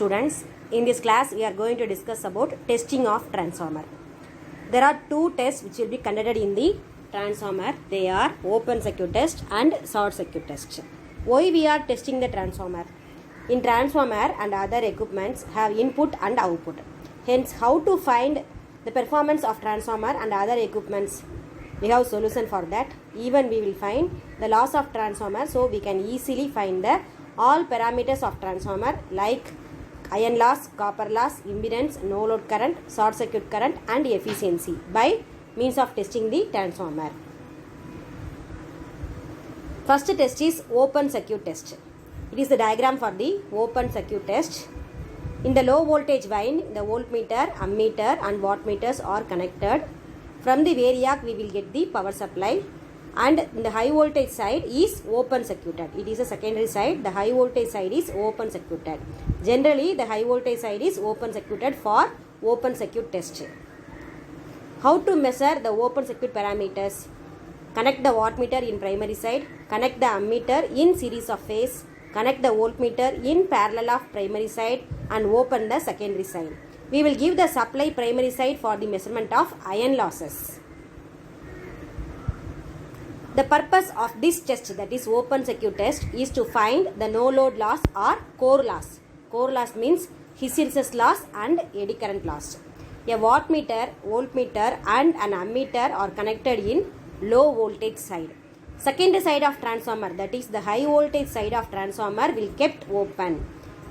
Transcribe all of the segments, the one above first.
students. In this class we are going to discuss about testing of transformer. There are two tests which will be conducted in the transformer. They are open circuit test and short circuit test. Why we are testing the transformer? In transformer and other equipments have input and output. Hence, how to find the performance of transformer and other equipments? We have solution for that. Even we will find the loss of transformer, so we can easily find the all parameters of transformer like iron loss, copper loss, impedance, no load current, short circuit current and efficiency by means of testing the transformer. First test is open circuit test. It is the diagram for the open circuit test. In the low voltage line, the voltmeter, ammeter and wattmeters are connected. From the variac we will get the power supply, and in the high voltage side is open circuited. It is a secondary side. The high voltage side is open circuited. Generally the high voltage side is open circuited for open circuit test. How to measure the open circuit parameters? Connect the wattmeter in primary side, connect the ammeter in series of phase, connect the voltmeter in parallel of primary side and open the secondary side. We will give the supply primary side for the measurement of iron losses. The purpose of this test, that is open circuit test, is to find the no load loss or core loss. Core loss means hysteresis loss and eddy current loss. A wattmeter, voltmeter and an ammeter are connected in low voltage side. Secondary side of transformer, that is the high voltage side of transformer, will kept open.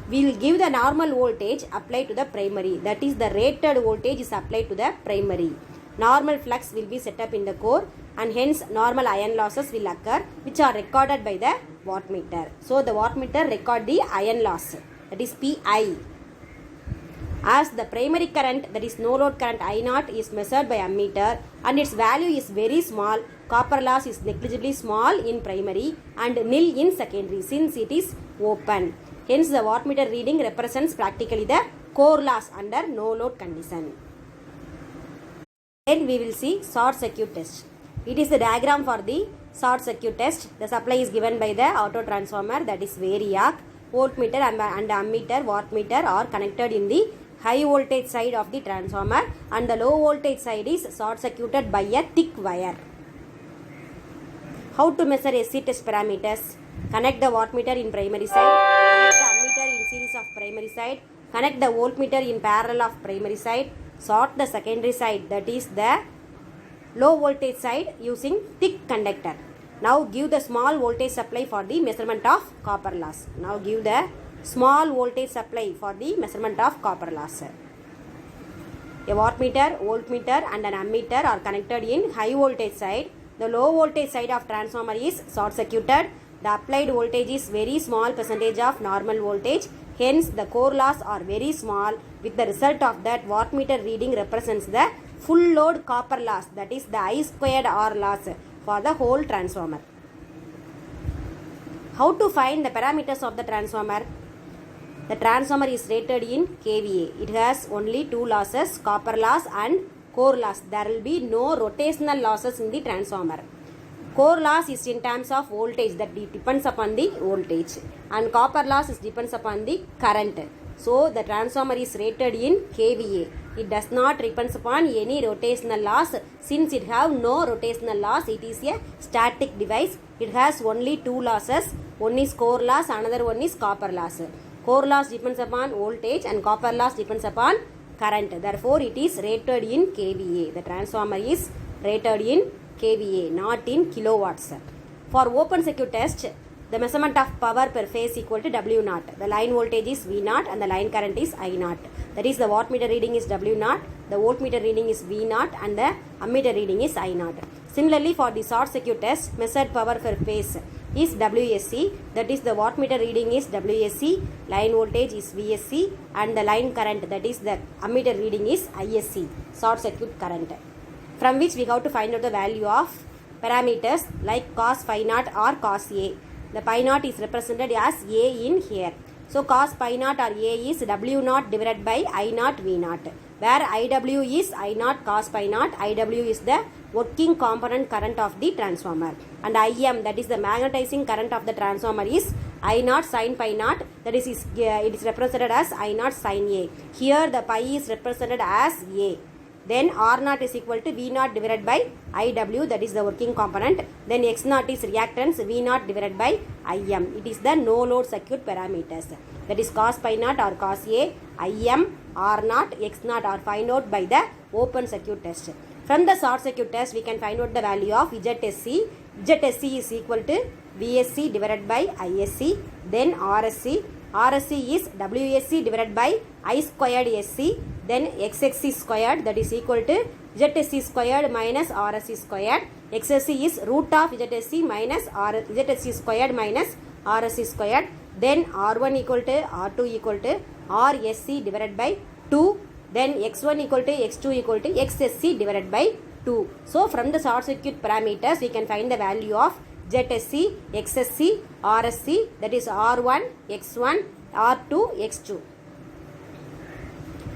We will give the normal voltage applied to the primary, that is the rated voltage is applied to the primary. Normal flux will be set up in the core and hence normal iron losses will occur, which are recorded by the wattmeter. So the wattmeter record the iron loss, that is Pi. As the primary current, that is no load current I0 is measured by ammeter and its value is very small, copper loss is negligibly small in primary and nil in secondary since it is open. Hence the wattmeter reading represents practically the core loss under no load condition. Then we will see short circuit test. It is the diagram for the short circuit test. The supply is given by the auto transformer, that is variac. Voltmeter and ammeter, wattmeter are connected in the high voltage side of the transformer and the low voltage side is short circuited by a thick wire. How to measure SC test parameters? Connect the wattmeter in primary side, connect the ammeter in series of primary side, connect the voltmeter in parallel of primary side, sort the secondary side, that is the low voltage side, using thick conductor. Now give the small voltage supply for the measurement of copper loss. Now give the small voltage supply for the measurement of copper loss. A wattmeter, voltmeter and an ammeter are connected in high voltage side. The low voltage side of transformer is short circuited. The applied voltage is very small percentage of normal voltage. Hence the core loss are very small. With the result of that, wattmeter reading represents the full load copper loss, that is the I squared R loss for the whole transformer. How to find the parameters of the transformer? The transformer is rated in kVA. It has only two losses, copper loss and core loss. There will be no rotational losses in the transformer. Core loss is in terms of voltage, that depends upon the voltage, and copper loss is depends upon the current. So the transformer is rated in kVA. It does not depends upon any rotational loss. Since it have no rotational loss, it is a static device. It has only two losses. One is core loss, another one is copper loss. Core loss depends upon voltage and copper loss depends upon current. Therefore, it is rated in kVA. The transformer is rated in kVA, not in kilowatts. For open circuit test, the measurement of power per phase equal to W0. The line voltage is V0 and the line current is I0. That is the wattmeter reading is W0, the voltmeter reading is V0 and the ammeter reading is I0. Similarly, for the short circuit test, measured power per phase is WSC. That is the wattmeter reading is WSC, line voltage is VSC and the line current, that is the ammeter reading is ISC, short circuit current. From which we have to find out the value of parameters like cos phi naught or cos A. The pi naught is represented as A in here. So cos pi naught or A is W0 divided by I0 V0, where IW is I0 cos pi naught. IW is the working component current of the transformer, and IM, that is the magnetizing current of the transformer, is I naught sin pi naught, that is it is represented as I naught sin A. Here the pi is represented as A. Then R naught is equal to V naught divided by IW, that is the working component. Then X naught is reactance, V naught divided by IM. It is the no load circuit parameters. That is cos pi naught or cos A, IM, R naught, X naught are found out by the open circuit test. From the short circuit test, we can find out the value of ZSC. ZSC is equal to VSC divided by ISC. Then RSC. RSC is WSC divided by I squared SC. Then XSC squared, that is equal to ZSC squared minus RSC squared. XSC is root of ZSC minus ZSC squared minus RSC squared. Then R1 equal to R2 equal to RSC divided by 2. Then X1 equal to X2 equal to XSC divided by 2. So from the short circuit parameters, we can find the value of ZSC, XSC, RSC, that is R1, X1, R2, X2.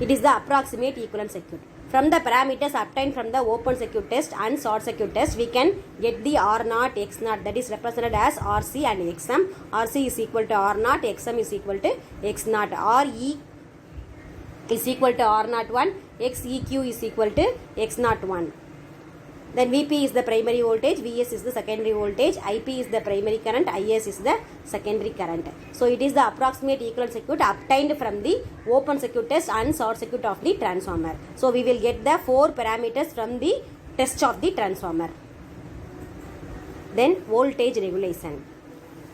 It is the approximate equivalent circuit. From the parameters obtained from the open circuit test and short circuit test, we can get the R0, X0, that is represented as RC and XM. RC is equal to R0, XM is equal to X0. RE is equal to R01, XEQ is equal to X01. Then VP is the primary voltage, VS is the secondary voltage, IP is the primary current, IS is the secondary current. So it is the approximate equivalent circuit obtained from the open circuit test and short circuit of the transformer. So we will get the 4 parameters from the test of the transformer. Then voltage regulation.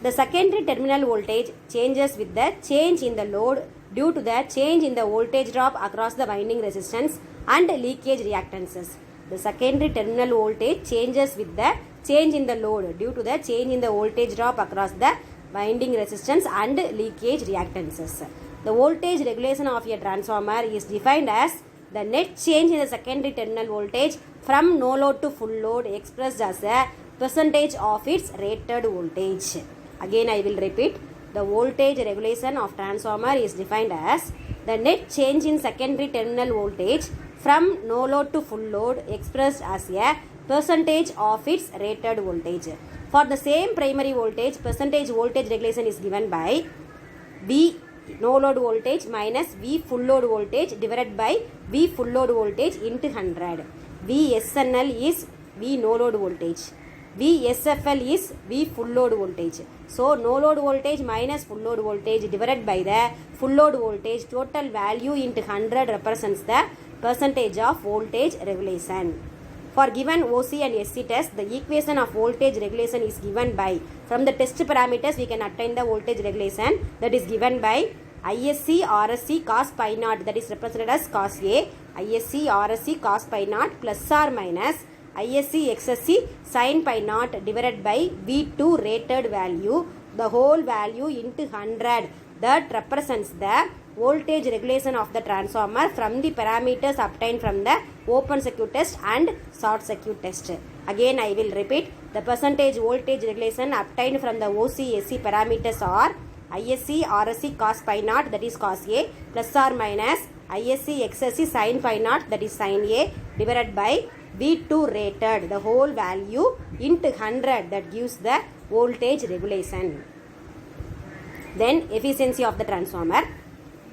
The secondary terminal voltage changes with the change in the load due to the change in the voltage drop across the winding resistance and leakage reactances. The secondary terminal voltage changes with the change in the load due to the change in the voltage drop across the winding resistance and leakage reactances. The voltage regulation of a transformer is defined as the net change in the secondary terminal voltage from no load to full load expressed as a percentage of its rated voltage. Again I will repeat. The voltage regulation of transformer is defined as the net change in secondary terminal voltage from no load to full load expressed as a percentage of its rated voltage. For the same primary voltage, percentage voltage regulation is given by V no load voltage minus V full load voltage divided by V full load voltage into 100. VSNL is V no load voltage. VSFL is V full load voltage. So no load voltage minus full load voltage divided by the full load voltage, total value into 100 represents the percentage of voltage regulation. For given OC and SC test, the equation of voltage regulation is given by, from the test parameters we can obtain the voltage regulation, that is given by ISC RSC cos pi naught, that is represented as cos A, ISC RSC cos pi naught plus or minus ISC XSC sin pi naught divided by V2 rated value, the whole value into 100, that represents the voltage regulation of the transformer from the parameters obtained from the open circuit test and short circuit test. Again I will repeat. The percentage voltage regulation obtained from the OC SC parameters are ISC RSC cos pi naught, that is cos A, plus or minus ISC XSC sin pi naught, that is sin A, divided by V2 rated, the whole value into 100, that gives the voltage regulation. Then efficiency of the transformer.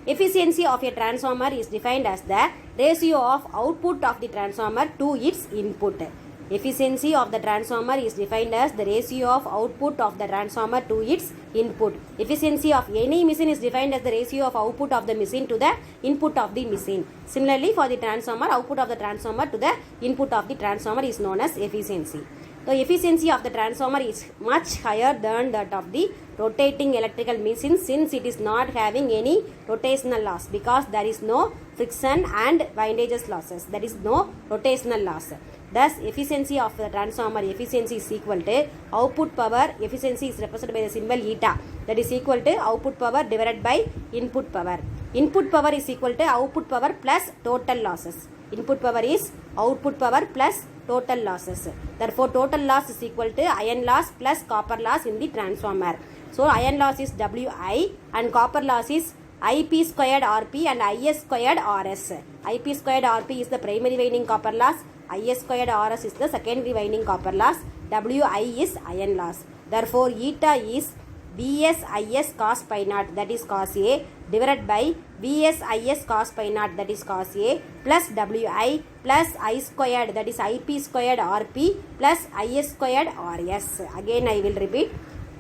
Efficiency of a transformer is defined as the ratio of output of the transformer to its input. Efficiency of the transformer is defined as the ratio of output of the transformer to its input. Efficiency of any machine is defined as the ratio of output of the machine to the input of the machine. Similarly, for the transformer, output of the transformer to the input of the transformer is known as efficiency. The efficiency of the transformer is much higher than that of the rotating electrical machine, since it is not having any rotational loss, because there is no friction and windages losses. There is no rotational loss. Thus, efficiency of the transformer efficiency is equal to output power. Efficiency is represented by the symbol eta. That is equal to output power divided by input power. Input power is equal to output power plus total losses. Input power is output power plus total losses. Therefore, total loss is equal to iron loss plus copper loss in the transformer. So, iron loss is Wi and copper loss is IP squared Rp and IS squared Rs. IP squared Rp is the primary winding copper loss. IS squared Rs is the secondary winding copper loss. Wi is iron loss. Therefore, eta is Vs is cos pi naught, that is cos A, divided by Vs is cos pi naught, that is cos A, plus Wi plus I squared, that is Ip squared Rp plus Is squared Rs. Again I will repeat,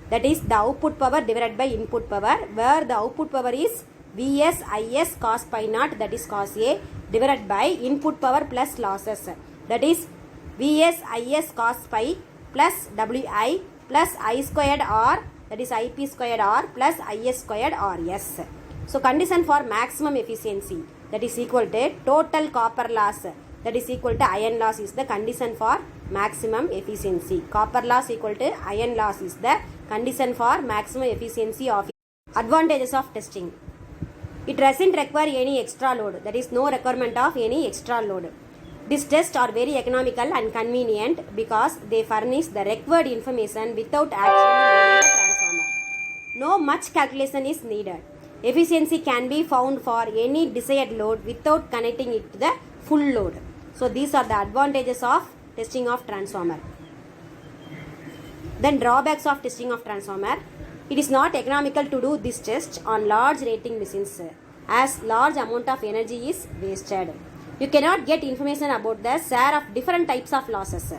that is the output power divided by input power, where the output power is Vs is cos pi naught, that is cos A, divided by input power plus losses, that is Vs is cos pi plus Wi plus I squared R, that is Ip squared R plus Is squared Rs. So condition for maximum efficiency, that is equal to total copper loss, that is equal to iron loss, is the condition for maximum efficiency. Copper loss equal to iron loss is the condition for maximum efficiency of. Advantages of testing. It doesn't require any extra load, that is no requirement of any extra load. These tests are very economical and convenient because they furnish the required information without actually loading the transformer. No much calculation is needed. Efficiency can be found for any desired load without connecting it to the full load. So these are the advantages of testing of transformer. Then drawbacks of testing of transformer. It is not economical to do this test on large rating machines as large amount of energy is wasted. You cannot get information about the share of different types of losses.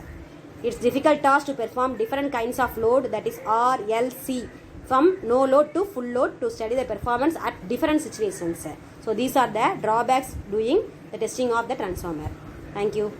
It's difficult task to perform different kinds of load, that is R, L, C, from no load to full load, to study the performance at different situations. So these are the drawbacks doing the testing of the transformer. Thank you.